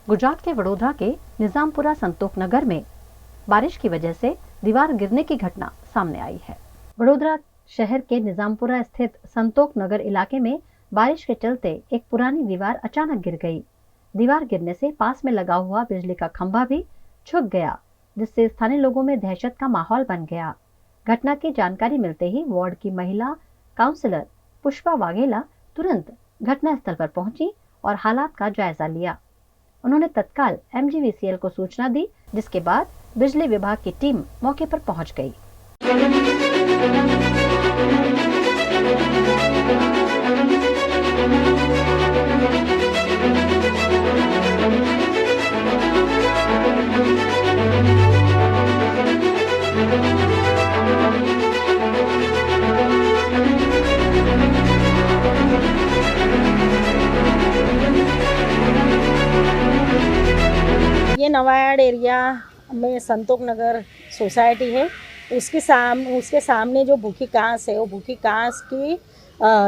गुजरात के वडोदरा के निजामपुरा संतोख नगर में बारिश की वजह से दीवार गिरने की घटना सामने आई है। वडोदरा शहर के निजामपुरा स्थित संतोख नगर इलाके में बारिश के चलते एक पुरानी दीवार अचानक गिर गई। दीवार गिरने से पास में लगा हुआ बिजली का खंभा भी झुक गया, जिससे स्थानीय लोगों में दहशत का माहौल बन गया। घटना की जानकारी मिलते ही वार्ड की महिला काउंसलर पुष्पा वाघेला तुरंत घटनास्थल पर पहुंची और हालात का जायजा लिया। उन्होंने तत्काल MGVCL को सूचना दी, जिसके बाद बिजली विभाग की टीम मौके पर पहुंच गई। ये नवायार्ड एरिया में संतोख नगर सोसाइटी है। उसके सामने जो भूखी कांस है, वो भूखी कांस की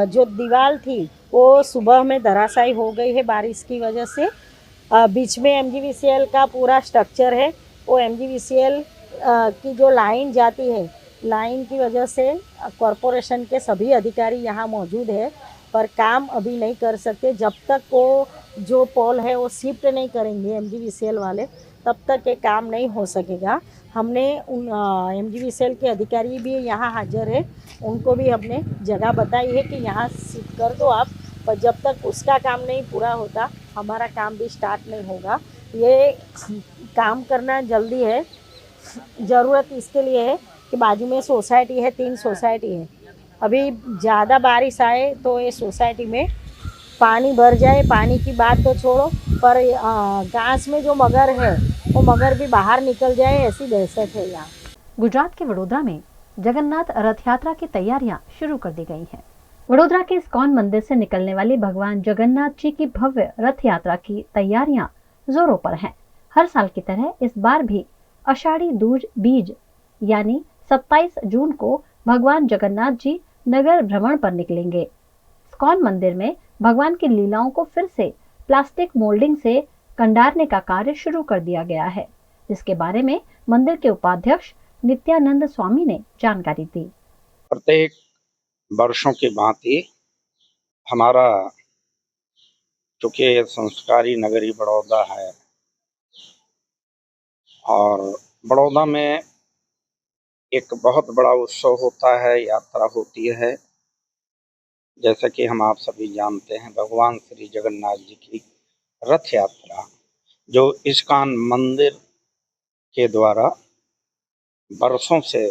जो दीवार थी वो सुबह में धराशायी हो गई है बारिश की वजह से। बीच में MGVCL का पूरा स्ट्रक्चर है, वो MGVCL की जो लाइन जाती है, लाइन की वजह से कॉरपोरेशन के सभी अधिकारी यहाँ मौजूद है, पर काम अभी नहीं कर सकते। जब तक वो जो पोल है वो शिफ्ट नहीं करेंगे MGVCL वाले, तब तक ये काम नहीं हो सकेगा। हमने उन MGVCL के अधिकारी भी यहाँ हाजिर है, उनको भी हमने जगह बताई है कि यहाँ शिफ्ट कर दो आप, पर जब तक उसका काम नहीं पूरा होता हमारा काम भी स्टार्ट नहीं होगा। ये काम करना जल्दी है। ज़रूरत इसके लिए है कि बाजू में सोसाइटी है, 3 सोसाइटी है। अभी ज़्यादा बारिश आए तो ये सोसाइटी में पानी भर जाए, पानी की बात तो छोड़ो, पर घास में जो मगर है वो मगर भी बाहर निकल जाए, ऐसी दहशत है यहाँ। गुजरात के वडोदरा में जगन्नाथ रथ यात्रा की तैयारियां शुरू कर दी गई हैं। वडोदरा के इस्कॉन मंदिर से निकलने वाली भगवान जगन्नाथ जी की भव्य रथ यात्रा की तैयारियां जोरों पर हैं। हर साल की तरह इस बार भी आषाढ़ी दूज बीज यानी 27 जून को भगवान जगन्नाथ जी नगर भ्रमण पर निकलेंगे। इस्कॉन मंदिर में भगवान की लीलाओं को फिर से प्लास्टिक मोल्डिंग से कंडारने का कार्य शुरू कर दिया गया है, जिसके बारे में मंदिर के उपाध्यक्ष नित्यानंद स्वामी ने जानकारी दी। प्रत्येक वर्षों की भांति हमारा चूंकि संस्कारी नगरी बड़ौदा है और बड़ौदा में एक बहुत बड़ा उत्सव होता है, यात्रा होती है। जैसा कि हम आप सभी जानते हैं, भगवान श्री जगन्नाथ जी की रथ यात्रा जो इस्कॉन मंदिर के द्वारा बरसों से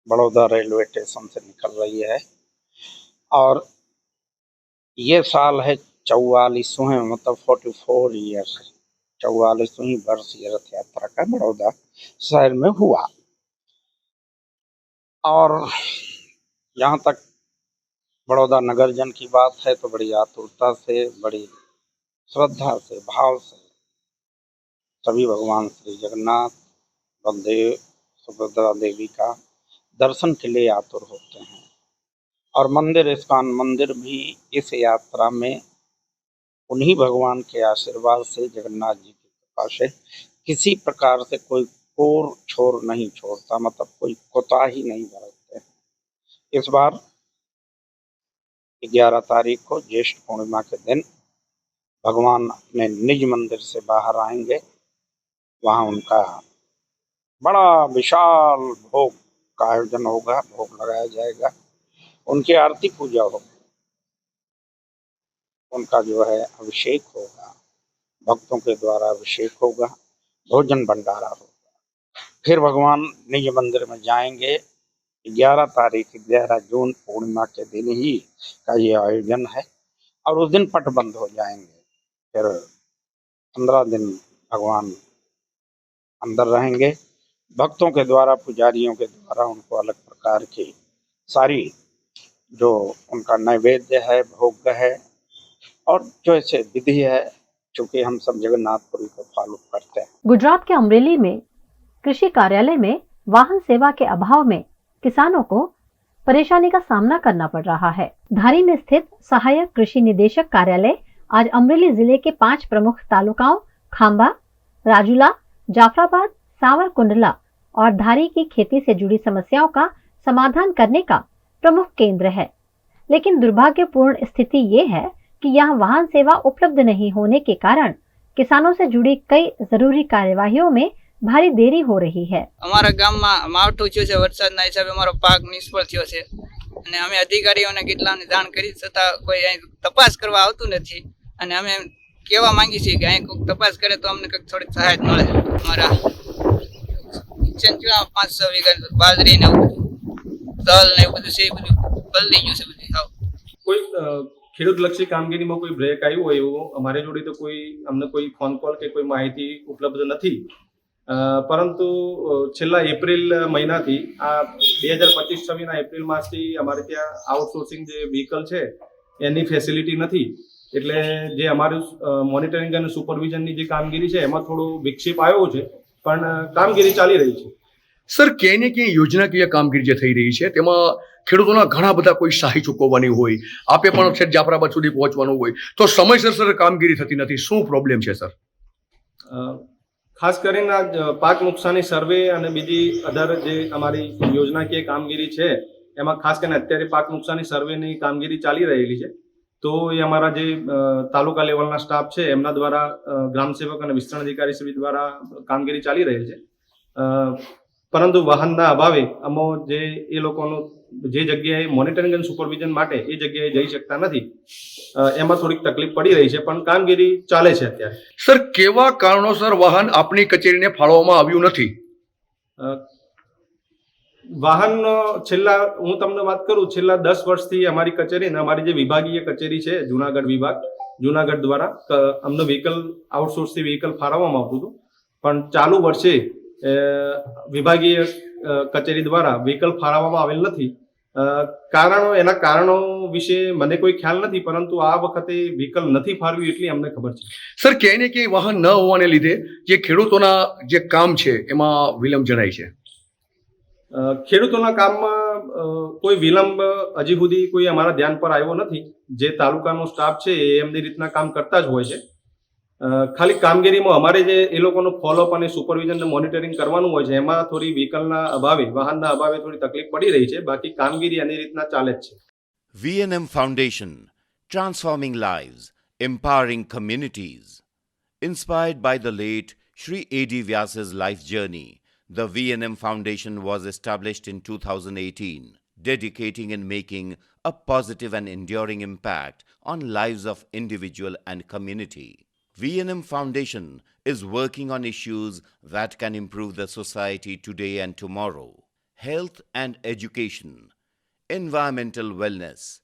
बड़ौदा रेलवे स्टेशन से निकल रही है और ये साल है 44वें, मतलब 44 ईयर्स, 44वीं वर्ष ये रथ यात्रा का बड़ौदा शहर में हुआ। और जहाँ तक बड़ौदा नगर जन की बात है तो बड़ी आतुरता से, बड़ी श्रद्धा से, भाव से सभी भगवान श्री जगन्नाथ, बलदेव, सुभद्रा देवी का दर्शन के लिए आतुर होते हैं। और मंदिर, इस्कॉन मंदिर भी इस यात्रा में उन्हीं भगवान के आशीर्वाद से, जगन्नाथ जी की कृपा से किसी प्रकार से कोई कोर छोर नहीं छोड़ता, मतलब कोई कोताही नहीं बरतते। इस बार 11 तारीख को ज्येष्ठ पूर्णिमा के दिन भगवान अपने निज मंदिर से बाहर आएंगे। वहाँ उनका बड़ा विशाल भोग का आयोजन होगा, भोग लगाया जाएगा, उनकी आरती पूजा होगी, उनका जो है अभिषेक होगा, भक्तों के द्वारा अभिषेक होगा, भोजन भंडारा होगा। फिर भगवान निज मंदिर में जाएंगे। 11 तारीख 11 जून पूर्णिमा के दिन ही का ये आयोजन है और उस दिन पट बंद हो जाएंगे। फिर 15 दिन भगवान अंदर रहेंगे। भक्तों के द्वारा, पुजारियों के द्वारा उनको अलग प्रकार की सारी जो उनका नैवेद्य है, भोग है और जो ऐसे विधि है, चूंकि हम सब जगन्नाथपुरी को फॉलो करते हैं। गुजरात के अमरेली में कृषि कार्यालय में वाहन सेवा के अभाव में किसानों को परेशानी का सामना करना पड़ रहा है। धारी में स्थित सहायक कृषि निदेशक कार्यालय आज अमरेली जिले के 5 प्रमुख तालुकाओं खांबा, राजूला, जाफराबाद, सावरकुंडला और धारी की खेती से जुड़ी समस्याओं का समाधान करने का प्रमुख केंद्र है। लेकिन दुर्भाग्यपूर्ण स्थिति ये है कि यहाँ वाहन सेवा उपलब्ध नहीं होने के कारण किसानों से जुड़ी कई जरूरी कार्यवाहीओं में भारी देरी हो रही है। અમારા ગામમાં માવઠું થયું છે, વરસાદના હિસાબે અમારો પાક નિષ્ફળ થયો છે અને અમે અધિકારીઓને કેટલાને જાણ કરી છતાં કોઈ અહીં તપાસ કરવા આવતું નથી અને અમે કહેવા માંગીએ છીએ કે અહીં કોઈક તપાસ કરે તો અમને કંઈક થોડીક સહાય મળે। અમારા નુકસાન થયું 500 વીઘા બાજરી ને તલ ને એવું બધું છે, એ બધું બદલી ગયું છે બધું હાવ। કોઈ ખેડૂતલક્ષી કામગીરીમાં કોઈ બ્રેક આવ્યું હોય એવું અમારી જોડે તો કોઈ અમને કોઈ ફોન કોલ કે કોઈ માહિતી ઉપલબ્ધ નથી, પરંતુ છેલ્લા એપ્રિલ મહિનાથી આ 2025-26ના એપ્રિલ માસથી અમારે ત્યાં આઉટસોર્સિંગ જે વ્હીકલ છે એની ફેસિલિટી નથી, એટલે જે અમારું મોનિટરિંગ અને સુપરવિઝનની જે કામગીરી છે એમાં થોડો વિક્ષેપ આવ્યો છે, પણ કામગીરી ચાલી રહી છે। સર, ક્યાંય ને ક્યાંય યોજનાકીય કામગીરી જે થઈ રહી છે તેમાં ખેડૂતોના ઘણા બધા કોઈ સહાય ચૂકવવાની હોય, આપે પણ છે જાફરાબાદ સુધી પહોંચવાનું હોય, તો સમયસર સર કામગીરી થતી નથી, શું પ્રોબ્લેમ છે સર? ખાસ કરીને પાક નુકસાની સર્વે અને બીજી અધર જે અમારી યોજનાકીય કામગીરી છે એમાં ખાસ કરીને અત્યારે પાક નુકસાની સર્વેની કામગીરી ચાલી રહેલી છે, તો એ અમારા જે તાલુકા લેવલના સ્ટાફ છે એમના દ્વારા ગ્રામ સેવક અને વિસ્તરણ અધિકારી શ્રી દ્વારા કામગીરી ચાલી રહી છે, પરંતુ વાહનના અભાવે અમો જે એ લોકોનું જે જગ્યાએ મોનિટરિંગ અને સુપરવિઝન માટે એ જગ્યાએ જઈ શકતા નથી, એમાં થોડીક તકલીફ પડી રહી છે, પણ કામગીરી ચાલે છે અત્યારે। સર, કેવા કારણોસર વાહન આપની કચેરીને ફાળવવામાં આવ્યું નથી? વાહન છેલ્લા હું તમને વાત કરું, છેલ્લા 10 વર્ષથી અમારી કચેરીને અમારી જે વિભાગીય કચેરી છે જુનાગઢ વિભાગ, જુનાગઢ દ્વારા અમને વ્હીકલ આઉટસોર્સથી વ્હીકલ ફાળવવામાં આવતું હતું, પણ ચાલુ વર્ષે વિભાગીય કચેરી દ્વારા વ્હીકલ ફાળવવામાં આવેલ નથી। એના કારણો વિશે મને કોઈ ખ્યાલ નથી, પરંતુ આ વખતે વ્હીકલ નથી ફાળવ્યું એટલી અમને ખબર છે। સર, ક્યાંય ને ક્યાંય વાહન ન હોવાને લીધે જે ખેડૂતોના જે કામ છે એમાં વિલંબ જણાય છે। ખેડૂતોના કામમાં કોઈ વિલંબ હજી સુધી કોઈ અમારા ધ્યાન પર આવ્યો નથી, જે તાલુકાનો સ્ટાફ છે એ એમની રીતના કામ કરતા જ હોય છે, ખાલી કામગીરીમાં અમારે જે એ લોકોનું ફોલોઅપ અને સુપરવિઝન ને મોનિટરિંગ કરવાનું હોય છે એમાં થોડી વ્હીકલના અભાવે, વાહનના અભાવે થોડી તકલીફ પડી રહી છે, બાકી કામગીરી એની રીતના ચાલે જ છે। VNM Foundation, transforming lives, empowering communities. Inspired by the late Shri A.D. Vyas's life journey, the VNM Foundation was established in 2018, dedicating and making a positive and enduring impact on lives of individual and community. VNM Foundation is working on issues that can improve the society today and tomorrow: health and education, environmental wellness,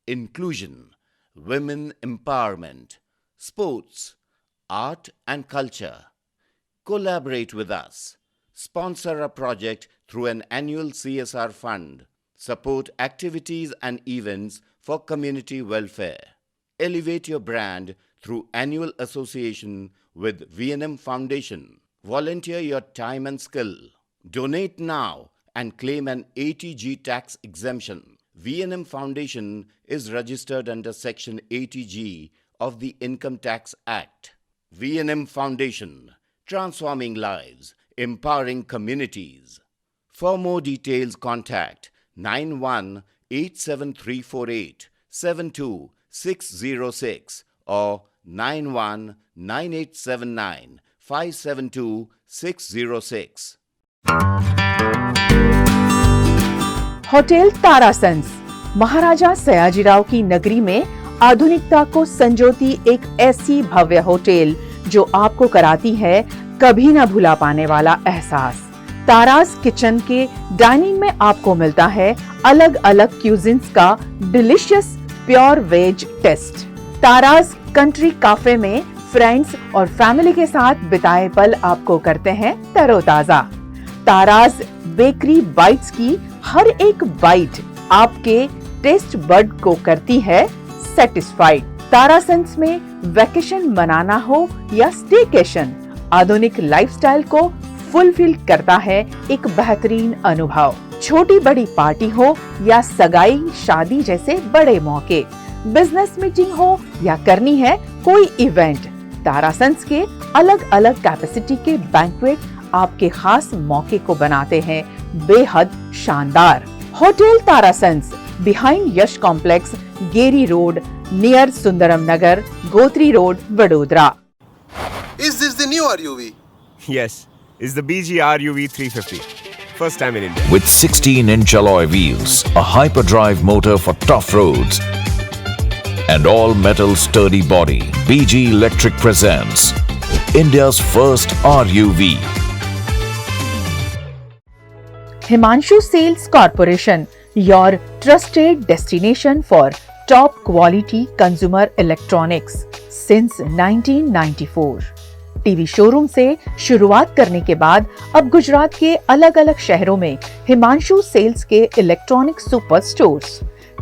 inclusion, women empowerment, sports, art and culture. Collaborate with us. Sponsor a project through an annual CSR fund. Support activities and events for community welfare. Elevate your brand through annual association with VNM Foundation. Volunteer your time and skill. Donate now and claim an ATG tax exemption. VNM Foundation is registered under Section ATG of the Income Tax Act. VNM Foundation, transforming lives, empowering communities. For more details, contact 918734872606 or 919879572606. Hotel तारासंस महाराजा सयाजीराव की नगरी में आधुनिकता को संजोती एक ऐसी भव्य hotel जो आपको कराती है कभी न भुला पाने वाला एहसास। तारास किचन के डाइनिंग में आपको मिलता है अलग अलग क्यूजिन्स का delicious pure veg taste. Taras country cafe में फ्रेंड्स और फैमिली के साथ बिताए पल आपको करते हैं तरोताजा। तारास बेकरी बाइट्स की हर एक बाइट आपके टेस्ट बड को करती है सेटिस्फाइड। तारासंस में वैकेशन मनाना हो या स्टेकेशन, आधुनिक लाइफस्टाइल को फुलफिल करता है एक बेहतरीन अनुभव। छोटी बड़ी पार्टी हो या सगाई शादी जैसे बड़े मौके, बिजनेस मीटिंग हो या करनी है कोई इवेंट, तारासंस के अलग अलग कैपेसिटी के बैंक्वेट आपके खास मौके को बनाते हैं बेहद शानदार। Hotel Tarasons behind Yash complex, Geri road, near Sundaram Nagar, Gotri road, Vadodara. Is this the new RUV? Yes, it's the BG RUV 350. First time in India. With 16-inch alloy wheels, a hyperdrive motor for tough roads, and all-metal sturdy body, BG Electric presents India's first RUV. Himanshu Sales Corporation, your trusted destination for top quality consumer electronics since 1994. TV showroom से शुरुआत करने के बाद अब गुजरात के अलग अलग शहरों में हिमांशु सेल्स के electronic super stores,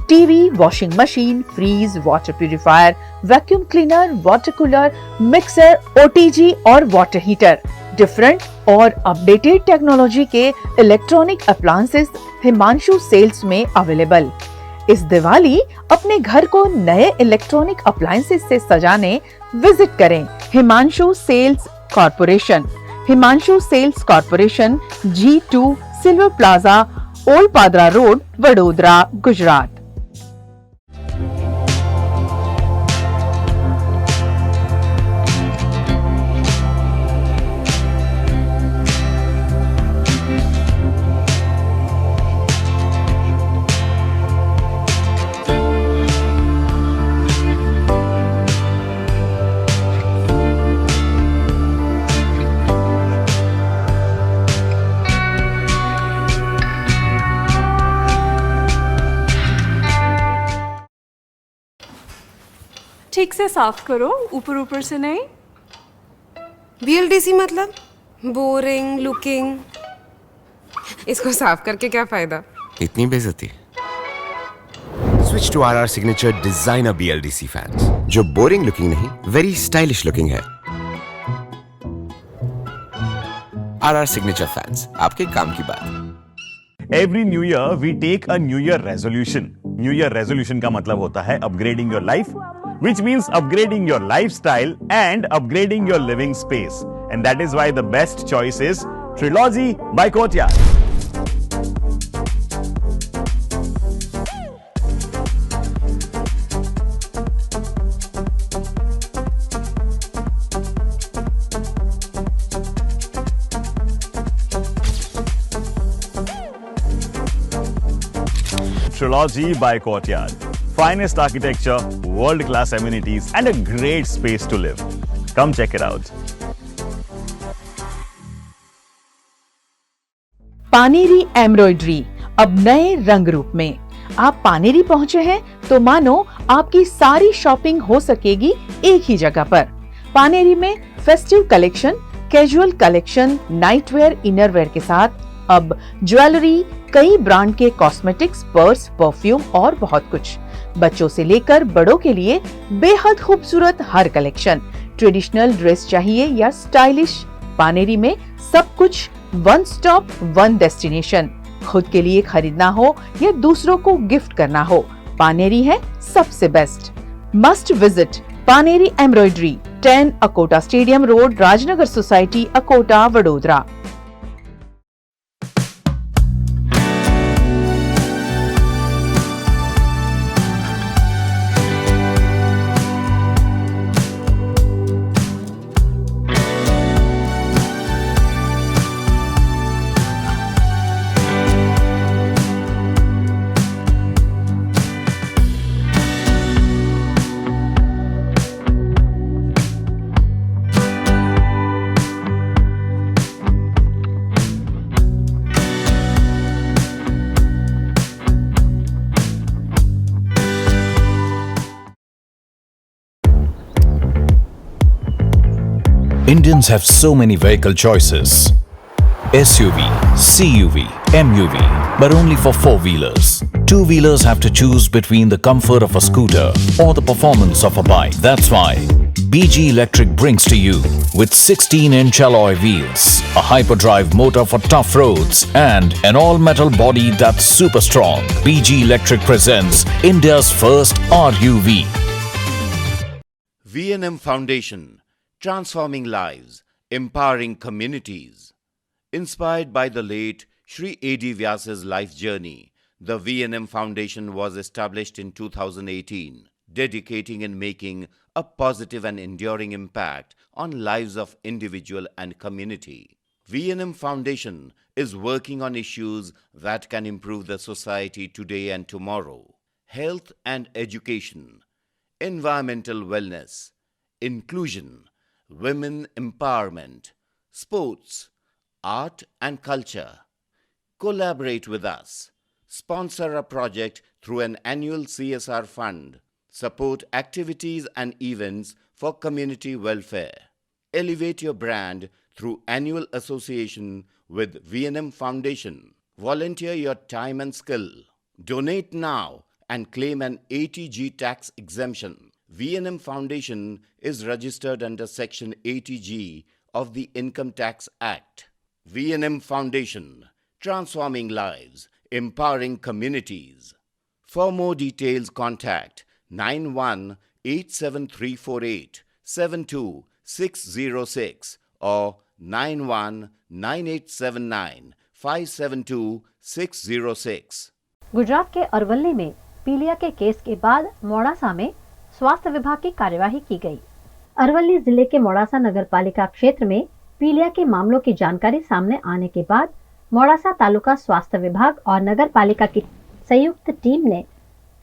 TV, washing machine, fridge, water purifier, vacuum cleaner, water cooler, mixer, OTG और वाटर हीटर, डिफरेंट और अपडेटेड टेक्नोलॉजी के इलेक्ट्रॉनिक अप्लायंसेस हिमांशु सेल्स में अवेलेबल। इस दिवाली अपने घर को नए इलेक्ट्रॉनिक अप्लायंसेस से सजाने विजिट करें Himanshu sales corporation. Himanshu sales corporation, G2 silver plaza, old Padra road, Vadodara, Gujarat. ठीक से साफ करो, ऊपर ऊपर से नहीं। BLDC मतलब बोरिंग लुकिंग, इसको साफ करके क्या फायदा? इतनी बेइज्जती। Switch to RR Signature Designer BLDC fans, जो बोरिंग लुकिंग नहीं, वेरी स्टाइलिश लुकिंग है। RR Signature fans, आपके काम की बात। Every new year we take a New Year resolution. New Year resolution का मतलब होता है upgrading your life, which means upgrading your lifestyle and upgrading your living space. And that is why the best choice is Trilogy by Courtyard. Trilogy by Courtyard. Finest architecture, world-class amenities, and a great space to live. Come check it out. Paneri embroidery अब नए रंग रूप में। आप पानेरी पहुंचे हैं तो मानो आपकी सारी शॉपिंग हो सकेगी एक ही जगह पर। पानेरी में festive collection, casual collection, nightwear, innerwear के साथ अब ज्वेलरी, कई ब्रांड के कॉस्मेटिक्स, पर्स, परफ्यूम और बहुत कुछ। बच्चों से लेकर बड़ों के लिए बेहद खूबसूरत हर कलेक्शन। ट्रेडिशनल ड्रेस चाहिए या स्टाइलिश, पानेरी में सब कुछ वन स्टॉप वन डेस्टिनेशन। खुद के लिए खरीदना हो या दूसरों को गिफ्ट करना हो, पानेरी है सबसे best. Must visit Paneri embroidery, 10 Akota stadium road, Rajnagar society, Akota, Vadodara. Indians have so many vehicle choices. SUV, CUV, MUV, but only for four-wheelers. Two-wheelers have to choose between the comfort of a scooter or the performance of a bike. That's why BG Electric brings to you with 16-inch alloy wheels, a hyperdrive motor for tough roads, and an all-metal body that's super strong. BG Electric presents India's first RUV. V&M Foundation, transforming lives, empowering communities. Inspired by the late Sri A.D. Vyas's life journey, the V&M Foundation was established in 2018, dedicating and making a positive and enduring impact on lives of individual and community. V&M Foundation is working on issues that can improve the society today and tomorrow: health and education, environmental wellness, inclusion, women empowerment, sports, art and culture. Collaborate with us. Sponsor a project through an annual CSR fund. Support activities and events for community welfare. Elevate your brand through annual association with V&M Foundation. Volunteer your time and skill. Donate now and claim an 80G tax exemption. V&M Foundation is registered under Section 80G of the Income Tax Act. V&M Foundation, transforming lives, empowering communities. For more details, contact 918734872606 or 919879572606. Gujarat के अरवल्ली में पीलिया के case के बाद मोड़ासा में स्वास्थ्य विभाग की कार्यवाही की गई। अरवल्ली जिले के मोड़ासा नगरपालिका क्षेत्र में पीलिया के मामलों की जानकारी सामने आने के बाद मोड़ासा तालुका स्वास्थ्य विभाग और नगरपालिका की संयुक्त टीम ने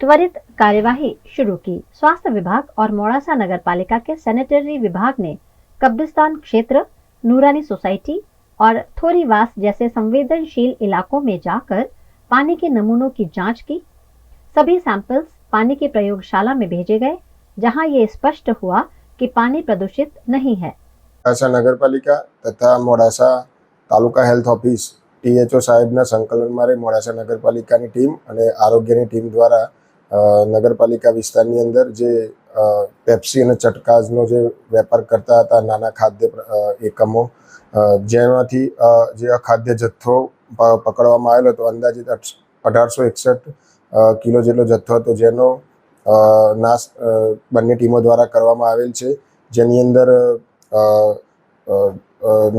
त्वरित कार्यवाही शुरू की। स्वास्थ्य विभाग और मोड़ासा नगरपालिका के सैनिटरी विभाग ने कब्रिस्तान क्षेत्र, नूरानी सोसाइटी और थोरीवास जैसे संवेदनशील इलाकों में जाकर पानी के नमूनों की जांच की। सभी सैंपल्स पानी की प्रयोगशाला में भेजे गए, जहां ये स्पष्ट हुआ कि पानी प्रदूषित नहीं है। મોડાસા નગરપાલિકા તથા મોડાસા તાલુકા હેલ્થ ઓફિસ THO સાહેબના સંકલનમાં રહી મોડાસા નગરપાલિકાની ટીમ અને આરોગ્યની ટીમ દ્વારા નગરપાલિકા વિસ્તારની અંદર જે પેપ્સી અને ચટકાઝનો જે વેપાર કરતા હતા નાના ખાદ્ય એકમો, જેમાંથી જે અખાદ્ય જથ્થો પકડવામાં આવેલો હતો, અંદાજિત 1861 કિલો જેટલો જથ્થો હતો, જેનો નાશ બંને ટીમો દ્વારા કરવામાં આવેલ છે, જેની અંદર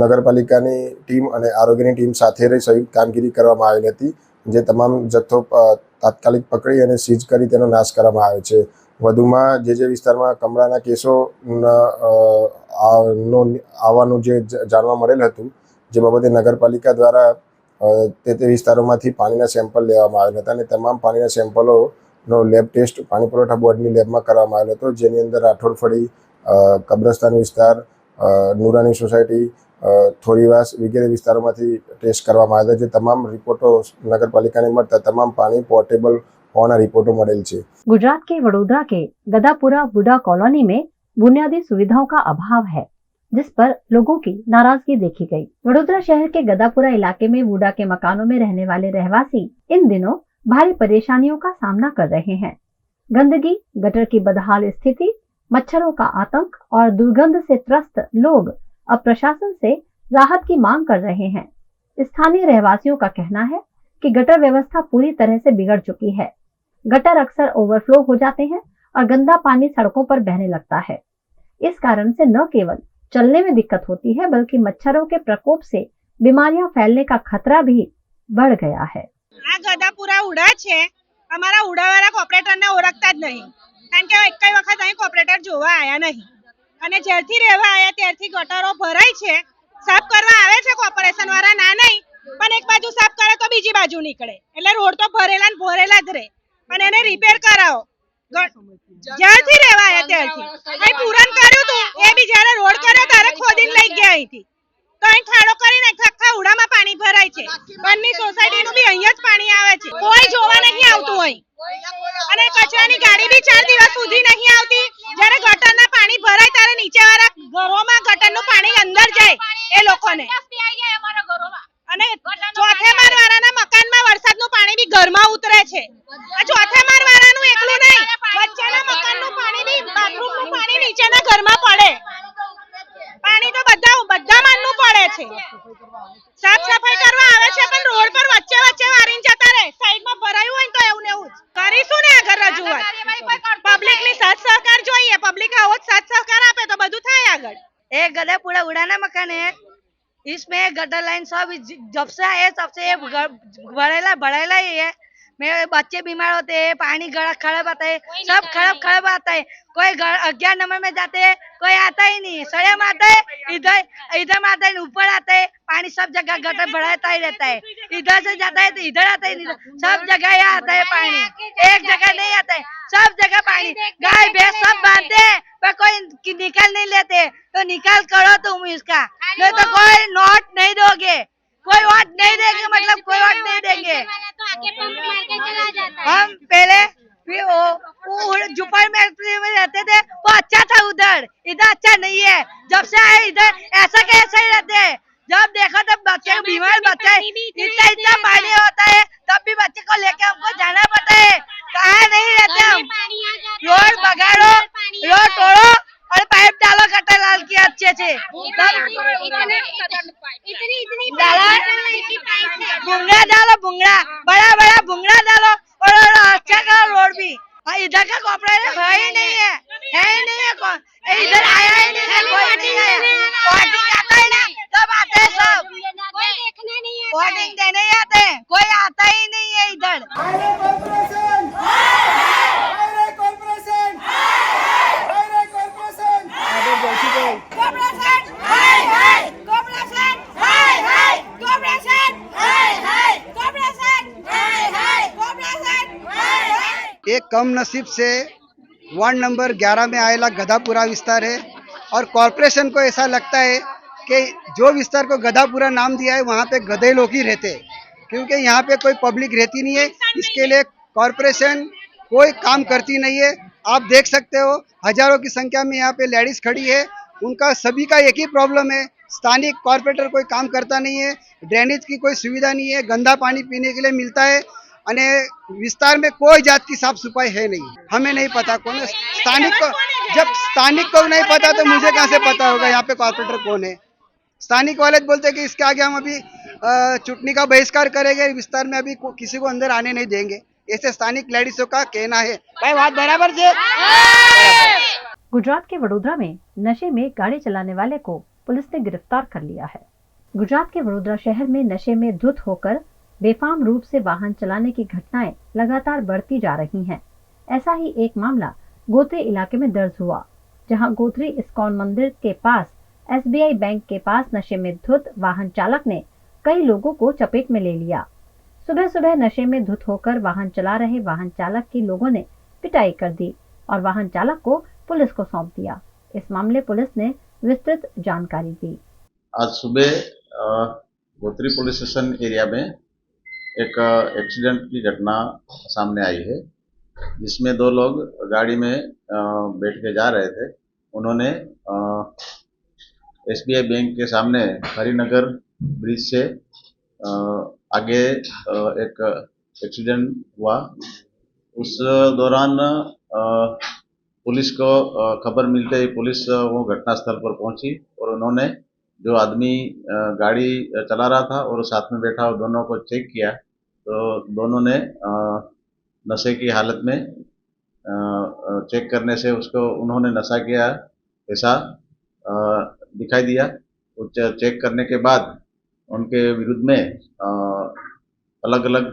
નગરપાલિકાની ટીમ અને આરોગ્યની ટીમ સાથે રહી સંયુક્ત કામગીરી કરવામાં આવેલી હતી, જે તમામ જથ્થો તાત્કાલિક પકડી અને સીઝ કરી તેનો નાશ કરવામાં આવે છે। વધુમાં જે વિસ્તારમાં કમળાના કેસો આવવાનું જે જાણવા મળેલ હતું, જે બાબતે નગરપાલિકા દ્વારા તે વિસ્તારોમાંથી પાણીના સેમ્પલ લેવામાં આવેલા હતા અને તમામ પાણીના સેમ્પલોનો લેબ ટેસ્ટ પાણી પુરવઠા બોર્ડની લેબમાં કરવામાં આવેલો હતો, જેની અંદર રાઠોડફળી, કબ્રસ્તાન વિસ્તાર, નૂરાની સોસાયટી, થોરીવાસ વગેરે વિસ્તારોમાંથી ટેસ્ટ કરવામાં આવ્યા, જે તમામ રિપોર્ટો નગરપાલિકાને મળતા તમામ પાણી પોર્ટેબલ होना रिपोर्टों मॉडल है। गुजरात के वडोदरा के गदापुरा वुडा कॉलोनी में बुनियादी सुविधाओं का अभाव है, जिस पर लोगों की नाराजगी देखी गई। वडोदरा शहर के गदापुरा इलाके में वुडा के मकानों में रहने वाले रहवासी इन दिनों भारी परेशानियों का सामना कर रहे हैं। गंदगी, गटर की बदहाल स्थिति, मच्छरों का आतंक और दुर्गंध से त्रस्त लोग अब प्रशासन से राहत की मांग कर रहे हैं। स्थानीय रहवासियों का कहना है कि गटर व्यवस्था पूरी तरह से बिगड़ चुकी है। गटर अक्सर ओवरफ्लो हो जाते हैं और गंदा पानी सड़कों पर बहने लगता है। इस कारण से न केवल चलने में दिक्कत होती है, बल्कि मच्छरों के प्रकोप से बीमारियां फैलने का खतरा भी बढ़ गया है। આ ગદાપુરા ઉડા છે, અમારા ઉડાવાળા કોર્પોરેટરને ઓળખતા જ નહીં, કારણ કે એક વખત અહીં કોર્પોરેટર જોવા આવ્યા નહીં અને જ્યારથી રહેવા આવ્યા ત્યારથી ગટરો ભરાય છે। સાફ કરવા આવે છે કોર્પોરેશન વાળા, ના નહીં, પણ એક બાજુ સાફ કરે તો બીજી બાજુ નીકળે, એટલે રોડ તો ભરેલા ને ભરેલા જ રહે, પણ એને રિપેર કરાવો। જ્યારથી રહેવા આવ્યા ત્યારથી અહીં પૂરણ કર્યું હતું, એ બી જ્યારે રોડ કર્યો ત્યારે ખોદીને લઈ ગયા અહીંથી, તો અહીં ખાડો કરીને આખા ઉડામાં પાણી ભરાય છે। બંને સોસાયટીનું બી અહીંયા જ પાણી આવે છે, કોઈ જોવા નહીં આવતું અહીં, અને કચરાની ગાડી બી 4 દિવસ સુધી નહીં આવતી। જ્યારે ગટરના પાણી ભરાય ત્યારે નીચેવાળા ઘરોમાં ગટરનું પાણી અંદર જાય એ લોકોને, અને ચોથે માળ વાળાના મકાનમાં વરસાદનું પાણી બી ઘરમાં ઉતરે છે। આ ચોથે માળ વાળાનું એકલું નહીં, વચ્ચેના મકાનનું પાણી બી, બાથરૂમનું પાણી નીચેના ઘરમાં પડે, પાણી તો બધા માળનું પડે છે। સાફ સફાઈ કરવા આવે છે પણ રોડ પર વચ્ચે વચ્ચે વારીને જતા રહે, સાઈડમાં ભરાયું હોય તો એવું ને એવું જ કરીશું ને। આગળ રજૂઆત પબ્લિકની સાથ સહકાર જોઈએ, પબ્લિક આવો જ સાથ સહકાર गधा पूरा उड़ाना मकान है। इसमें गटर लाइन सब जब से आए तब से बढ़ेला ही है। मेरे बच्चे बीमार होते हैं, पानी खराब आता है, सब खराब आता है। कोई 11 नंबर में जाते हैं, कोई आता ही नहीं। सड़े में आता है, इधर आता है, ऊपर आता है, पानी सब जगह गटर बढ़ाता ही रहता है। इधर से जाता है तो इधर आता ही नहीं, सब जगह यहाँ आता है पानी, एक जगह नहीं आता है, सब जगह पानी। गाय भैंस सब बांधते हैं पर कोई निकाल नहीं लेते, तो निकाल करो तुम इसका, नहीं तो कोई नोट नहीं दोगे, कोई वोट नहीं देंगे, मतलब कोई वोट नहीं देंगे। हम पहले जुपर में रहते थे, वो अच्छा था उधर, इधर अच्छा नहीं है। जब से आए इधर ऐसा कैसे ही रहते हैं, जब देखो तब बच्चे बीमार, बच्चे इतना पानी होता है तब भी बच्चे को लेके हमको जाना पड़ता है। कहाँ नहीं रहते हम, रोड बगाड़ो, रोड तोड़ो और पाइप डालो गटर लाल की अच्छे से, भुंगड़ा डालो, भुंगड़ा बड़ा भुंगड़ा डालो और अच्छा करो रोड भी। इधर का कॉर्पोरेटर है ही नहीं है कौन, इधर आया ही नहीं है, कोई नहीं आया। वोटिंग आता ही नहीं, सब आते हैं, सब वोटिंग देने ही आते हैं, कोई आता ही नहीं है इधर। एक कम नसीब से वार्ड नंबर 11 में आएला गधापुरा विस्तार है और कॉरपोरेशन को ऐसा लगता है कि जो विस्तार को गधापुरा नाम दिया है वहाँ पे गधे लोग ही रहते हैं, क्योंकि यहाँ पे कोई पब्लिक रहती नहीं है। इसके लिए कॉरपोरेशन कोई काम करती नहीं है। आप देख सकते हो हजारों की संख्या में यहाँ पे लेडीज खड़ी है, उनका सभी का एक ही प्रॉब्लम है, स्थानिक कॉरपोरेटर कोई काम करता नहीं है, ड्रेनेज की कोई सुविधा नहीं है, गंदा पानी पीने के लिए मिलता है, अने विस्तार में कोई जात की साफ सफाई है नहीं। हमें नहीं पता कौन है स्थानिक को, जब स्थानिक को नहीं पता तो मुझे कहाँ से पता होगा यहाँ पे कॉर्पोरेटर कौन है। स्थानिक वाले बोलते हैं कि इसके आगे हम अभी चुटनी का बहिष्कार करेंगे, विस्तार में अभी किसी को अंदर आने नहीं देंगे, ऐसे स्थानिक लेडीजों का कहना है। भाई बात बराबर से। गुजरात के वडोदरा में नशे में गाड़ी चलाने वाले को पुलिस ने गिरफ्तार कर लिया है। गुजरात के वडोदरा शहर में नशे में धुत होकर बेफाम रूप से वाहन चलाने की घटनाएं लगातार बढ़ती जा रही हैं। ऐसा ही एक मामला गोत्री इलाके में दर्ज हुआ, जहां गोत्री इस्कॉन मंदिर के पास SBI बैंक के पास नशे में धुत वाहन चालक ने कई लोगों को चपेट में ले लिया। सुबह सुबह नशे में धुत होकर वाहन चला रहे वाहन चालक की लोगों ने पिटाई कर दी और वाहन चालक को पुलिस को सौंप दिया। इस मामले पुलिस ने विस्तृत जानकारी दी। आज सुबह गोत्री पुलिस स्टेशन एरिया में एक एक्सीडेंट की घटना सामने आई है, जिसमें दो लोग गाड़ी में बैठ के जा रहे थे। उन्होंने SBI बैंक के सामने हरिनगर ब्रिज से आगे एक एक्सीडेंट हुआ। उस दौरान पुलिस को खबर मिलते ही पुलिस वो घटनास्थल पर पहुंची और उन्होंने जो आदमी गाड़ी चला रहा था और साथ में बैठा वो दोनों को चेक किया, तो दोनों ने नशे की हालत में चेक करने से उसको उन्होंने नशा किया ऐसा दिखाई दिया। चेक करने के बाद उनके विरुद्ध में अलग अलग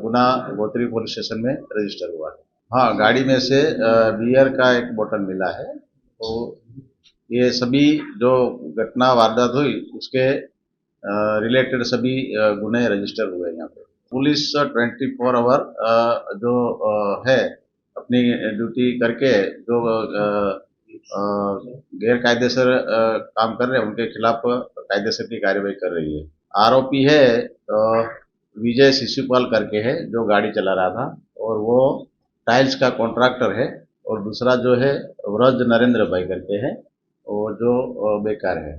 गुना गोत्री पुलिस स्टेशन में रजिस्टर हुआ है। हाँ, गाड़ी में से बियर का एक बोतल मिला है। तो ये सभी जो घटना वारदात हुई उसके रिलेटेड सभी गुने रजिस्टर हुए यहाँ पे। पुलिस 24 आवर जो है अपनी ड्यूटी करके जो गैर कायदेसर काम कर रहे हैं उनके खिलाफ कायदेसर की कार्रवाई कर रही है। आरोपी है विजय शिशुपाल करके है, जो गाड़ी चला रहा था, और वो टाइल्स का कॉन्ट्रैक्टर है। और दूसरा जो है व्रज नरेंद्र भाई करके है, वो जो बेकार है।